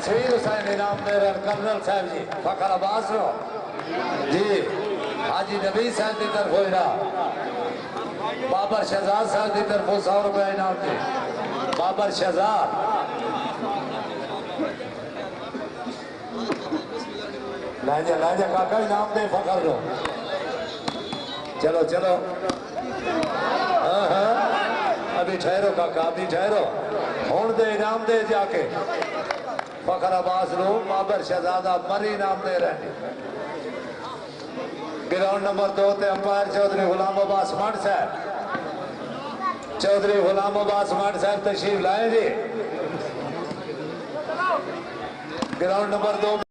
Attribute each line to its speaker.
Speaker 1: तस्वीर हुसैन इनाम दे रहे कर्नल साहब जी फखर अब्बास रो जी हाजी नबी साहब की तरफ होइरा बाबर शहजाद साहब की तरफ 100 रुपया इनाम जी बाबर शहजाद लाजा काका इनाम दे फखर रो चलो चलो हाँ हाँ अभी ठहरो काका अभी ठहरो हूं दे इनाम दे जाके फखर अब्बास रो बाबर शहजादा मरी इनाम दे रहे ग्राउंड नंबर 2 ते अंपायर चौधरी गुलाम अब्बास मंड साहब चौधरी गुलाम अब्बास मंड साहब तशरीफ लाए जी ग्राउंड नंबर 2